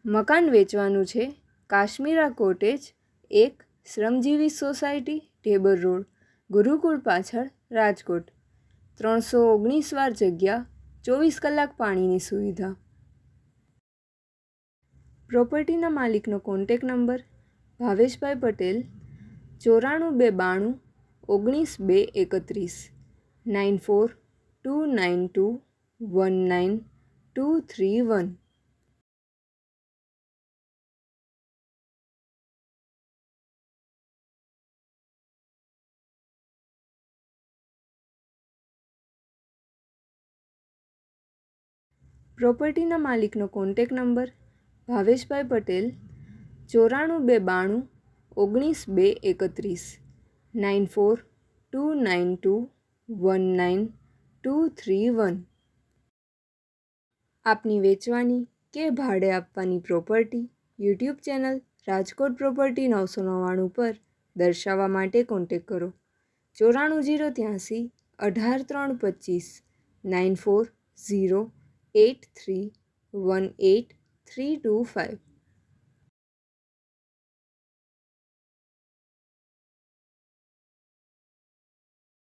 મકાન વેચવાનું છે. Kashmira cottage, 1, Shramjivi society, Dhebar road, Gurukul પાછળ, રાજકોટ. 319 વાર જગ્યા, 24 કલાક પાણીની સુવિધા. પ્રોપર્ટીના માલિકનો કોન્ટેક નંબર ભાવેશભાઈ પટેલ 94 292 19 231 9429219231. પ્રોપર્ટીના માલિકનો કોન્ટેક નંબર ભાવેશભાઈ પટેલ 94 292 19 292 19 231. આપની વેચવાની કે ભાડે આપવાની property YouTube channel Rajkot property 999 પર દર્શાવવા માટે કોન્ટેક કરો. 94 083 18 325 94 083 18 325.